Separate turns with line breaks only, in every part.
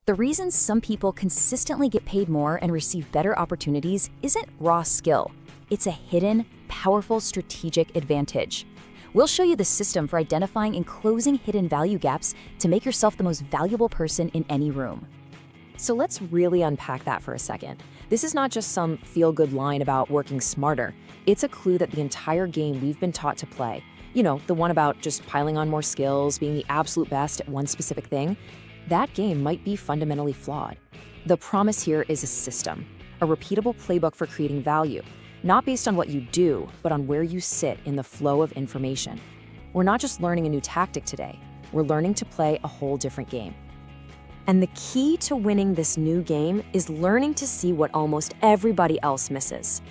The reason some people consistently get paid more and receive better opportunities isn't raw skill. It's a hidden, powerful strategic advantage. We'll show you the system for identifying and closing hidden value gaps to make yourself the most valuable person in any room.
So let's really unpack that for a second. This is not just some feel-good line about working smarter. It's a clue that the entire game we've been taught to play, the one about just piling on more skills, being the absolute best at one specific thing, that game might be fundamentally flawed. The promise here is a system, a repeatable playbook for creating value, not based on what you do, but on where you sit in the flow of information. We're not just learning a new tactic today, we're learning to play a whole different game. And the key to winning this new game is learning to see what almost everybody else misses.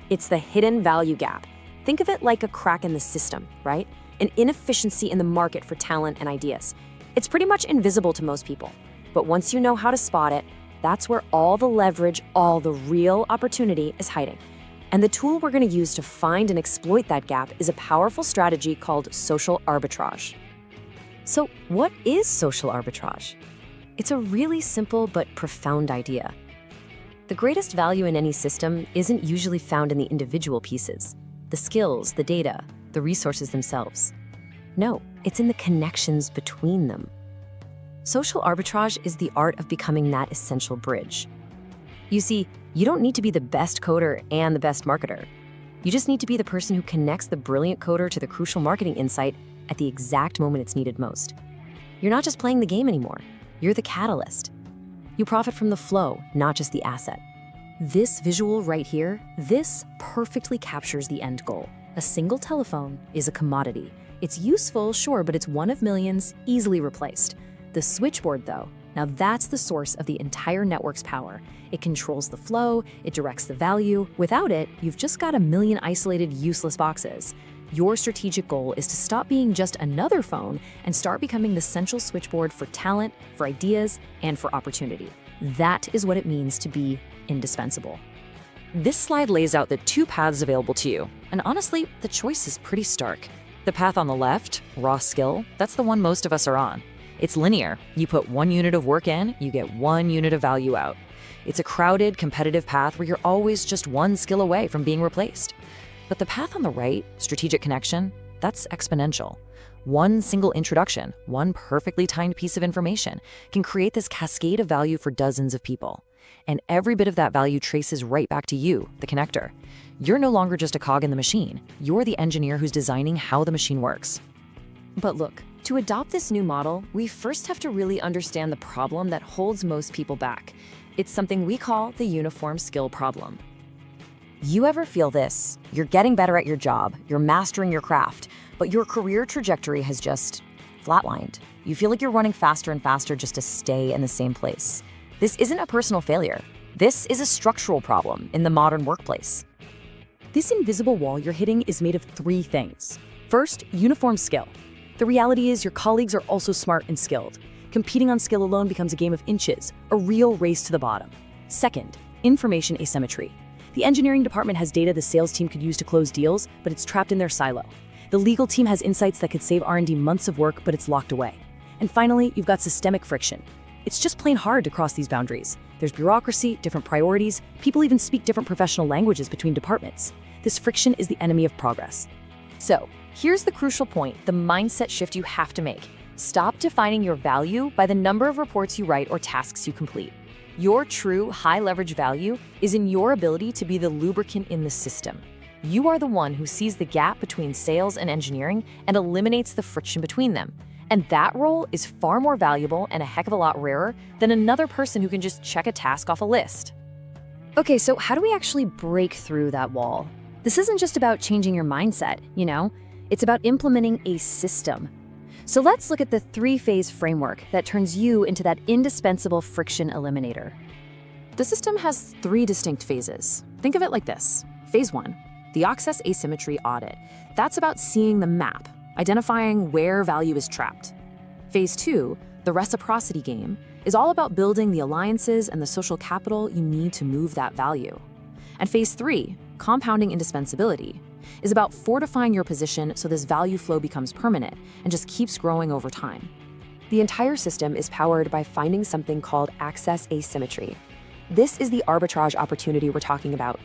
It's the hidden value gap. Think of it like a crack in the system, right? An inefficiency in the market for talent and ideas. It's pretty much invisible to most people, but once you know how to spot it, that's where all the leverage, all the real opportunity is hiding. And the tool we're going to use to find and exploit that gap is a powerful strategy called social arbitrage. So what is social arbitrage? It's a really simple but profound idea. The greatest value in any system isn't usually found in the individual pieces, the skills, the data, the resources themselves. No, it's in the connections between them. Social arbitrage is the art of becoming that essential bridge. You see, you don't need to be the best coder and the best marketer. You just need to be the person who connects the brilliant coder to the crucial marketing insight at the exact moment it's needed most. You're not just playing the game anymore. You're the catalyst. You profit from the flow, not just the asset. This visual right here, this perfectly captures the end goal. A single telephone is a commodity. It's useful, sure, but it's one of millions, easily replaced. The switchboard, though, now that's the source of the entire network's power. It controls the flow, it directs the value. Without it, you've just got a million isolated, useless boxes. Your strategic goal is to stop being just another phone and start becoming the central switchboard for talent, for ideas, and for opportunity. That is what it means to be indispensable. This slide lays out the two paths available to you, and honestly, the choice is pretty stark. The path on the left, raw skill, that's the one most of us are on. It's linear. You put 1 unit of work in, you get 1 unit of value out. It's a crowded, competitive path where you're always just 1 skill away from being replaced. But the path on the right, strategic connection, that's exponential. 1 single introduction, 1 perfectly timed piece of information can create this cascade of value for dozens of people. And every bit of that value traces right back to you, the connector. You're no longer just a cog in the machine. You're the engineer who's designing how the machine works. But look, to adopt this new model, we first have to really understand the problem that holds most people back. It's something we call the uniform skill problem. You ever feel this? You're getting better at your job, you're mastering your craft, but your career trajectory has just flatlined. You feel like you're running faster and faster just to stay in the same place. This isn't a personal failure. This is a structural problem in the modern workplace.
This invisible wall you're hitting is made of 3 things. First, uniform skill. The reality is your colleagues are also smart and skilled. Competing on skill alone becomes a game of inches, a real race to the bottom. Second, information asymmetry. The engineering department has data the sales team could use to close deals, but it's trapped in their silo. The legal team has insights that could save R&D months of work, but it's locked away. And finally, you've got systemic friction. It's just plain hard to cross these boundaries. There's bureaucracy, different priorities, people even speak different professional languages between departments. This friction is the enemy of progress.
So, here's the crucial point, the mindset shift you have to make. Stop defining your value by the number of reports you write or tasks you complete. Your true high-leverage value is in your ability to be the lubricant in the system. You are the one who sees the gap between sales and engineering and eliminates the friction between them. And that role is far more valuable and a heck of a lot rarer than another person who can just check a task off a list.
Okay, so how do we actually break through that wall? This isn't just about changing your mindset, It's about implementing a system. So let's look at the 3-phase framework that turns you into that indispensable friction eliminator.
The system has 3 distinct phases. Think of it like this. Phase 1, the Access Asymmetry Audit. That's about seeing the map, identifying where value is trapped. Phase 2, the Reciprocity Game, is all about building the alliances and the social capital you need to move that value. And Phase 3, Compounding Indispensability, is about fortifying your position so this value flow becomes permanent and just keeps growing over time. The entire system is powered by finding something called access asymmetry. This is the arbitrage opportunity we're talking about.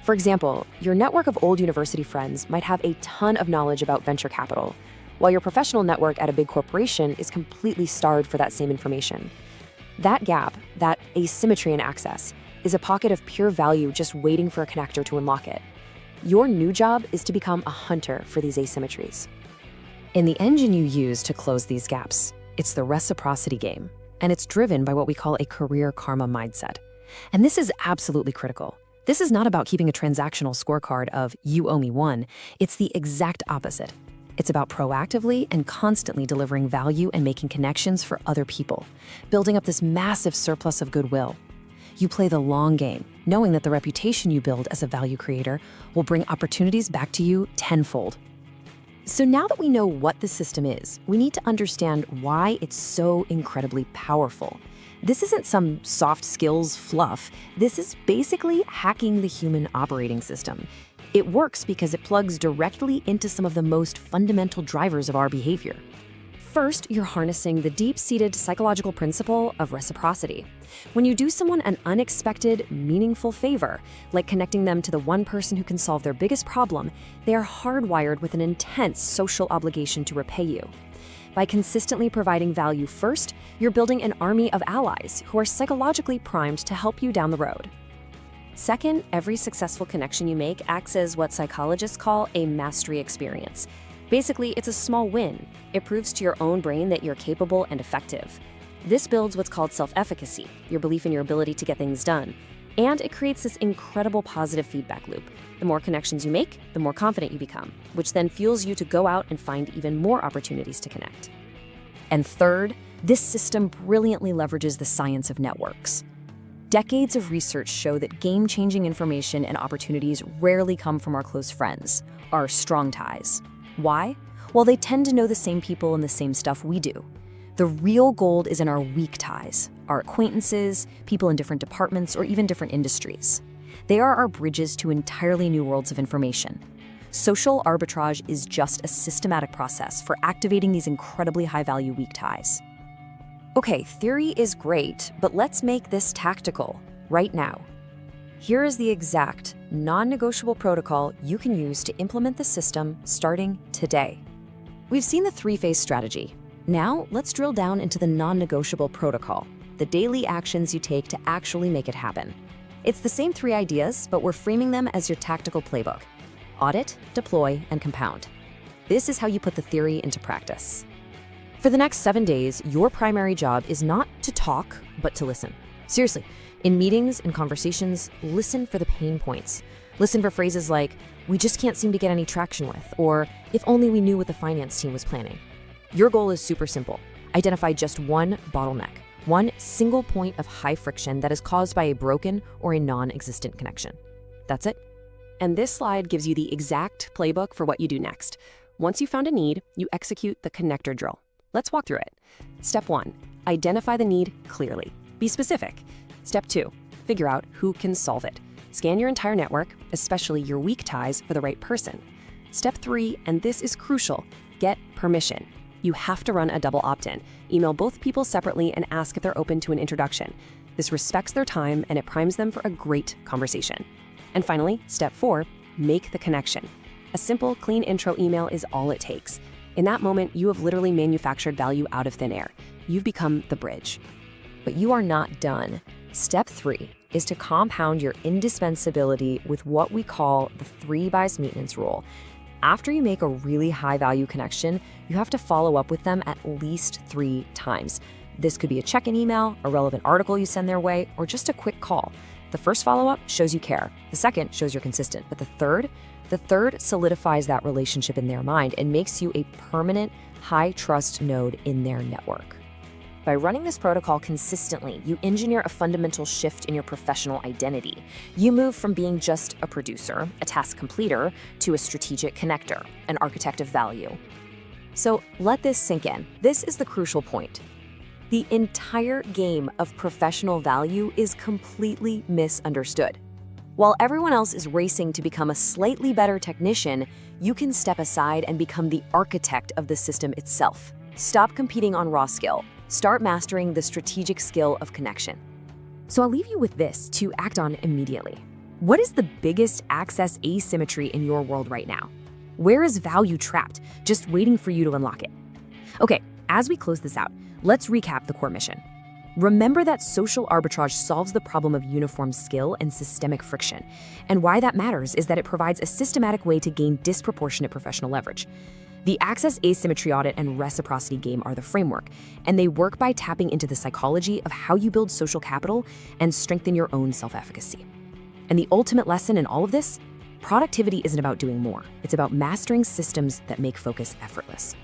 For example, your network of old university friends might have a ton of knowledge about venture capital, while your professional network at a big corporation is completely starved for that same information. That gap, that asymmetry in access, is a pocket of pure value just waiting for a connector to unlock it. Your new job is to become a hunter for these asymmetries.
In the engine you use to close these gaps, it's the Reciprocity Game, and it's driven by what we call a career karma mindset. And this is absolutely critical. This is not about keeping a transactional scorecard of you owe me one. It's the exact opposite. It's about proactively and constantly delivering value and making connections for other people, building up this massive surplus of goodwill. You play the long game, knowing that the reputation you build as a value creator will bring opportunities back to you tenfold. So now that we know what the system is, we need to understand why it's so incredibly powerful. This isn't some soft skills fluff. This is basically hacking the human operating system. It works because it plugs directly into some of the most fundamental drivers of our behavior. First, you're harnessing the deep-seated psychological principle of reciprocity. When you do someone an unexpected, meaningful favor, like connecting them to the one person who can solve their biggest problem, they are hardwired with an intense social obligation to repay you. By consistently providing value first, you're building an army of allies who are psychologically primed to help you down the road. Second, every successful connection you make acts as what psychologists call a mastery experience. Basically, it's a small win. It proves to your own brain that you're capable and effective. This builds what's called self-efficacy, your belief in your ability to get things done. And it creates this incredible positive feedback loop. The more connections you make, the more confident you become, which then fuels you to go out and find even more opportunities to connect. And third, this system brilliantly leverages the science of networks. Decades of research show that game-changing information and opportunities rarely come from our close friends, our strong ties. Why? Well, they tend to know the same people and the same stuff we do. The real gold is in our weak ties, our acquaintances, people in different departments, or even different industries. They are our bridges to entirely new worlds of information. Social arbitrage is just a systematic process for activating these incredibly high-value weak ties. Okay, theory is great, but let's make this tactical, right now. Here is the exact, non-negotiable protocol you can use to implement the system starting today. We've seen the three-phase strategy. Now, let's drill down into the non-negotiable protocol, the daily actions you take to actually make it happen. It's the same three ideas, but we're framing them as your tactical playbook. Audit, deploy, and compound. This is how you put the theory into practice. For the next 7 days, your primary job is not to talk, but to listen. Seriously, in meetings and conversations, listen for the pain points. Listen for phrases like, "we just can't seem to get any traction with," or "if only we knew what the finance team was planning." Your goal is super simple. Identify just one bottleneck, one single point of high friction that is caused by a broken or a non-existent connection. That's it. And this slide gives you the exact playbook for what you do next. Once you've found a need, you execute the connector drill. Let's walk through it. Step 1, identify the need clearly. Be specific. Step 2, figure out who can solve it. Scan your entire network, especially your weak ties, for the right person. Step 3, and this is crucial, get permission. You have to run a double opt-in. Email both people separately and ask if they're open to an introduction. This respects their time and it primes them for a great conversation. And finally, step 4, make the connection. A simple, clean intro email is all it takes. In that moment, you have literally manufactured value out of thin air. You've become the bridge. But you are not done. Step 3 is to compound your indispensability with what we call the 3 buys maintenance rule. After you make a really high-value connection, you have to follow up with them at least 3 times. This could be a check-in email, a relevant article you send their way, or just a quick call. The first follow-up shows you care. The second shows you're consistent. But the third solidifies that relationship in their mind and makes you a permanent, high-trust node in their network. By running this protocol consistently, you engineer a fundamental shift in your professional identity. You move from being just a producer, a task completer, to a strategic connector, an architect of value. So let this sink in. This is the crucial point. The entire game of professional value is completely misunderstood. While everyone else is racing to become a slightly better technician, you can step aside and become the architect of the system itself.
Stop competing on raw skill. Start mastering the strategic skill of connection.
So I'll leave you with this to act on immediately. What is the biggest access asymmetry in your world right now? Where is value trapped, just waiting for you to unlock it? Okay, as we close this out, let's recap the core mission. Remember that social arbitrage solves the problem of uniform skill and systemic friction. And why that matters is that it provides a systematic way to gain disproportionate professional leverage. The Access Asymmetry Audit and Reciprocity Game are the framework, and they work by tapping into the psychology of how you build social capital and strengthen your own self-efficacy. And the ultimate lesson in all of this? Productivity isn't about doing more. It's about mastering systems that make focus effortless.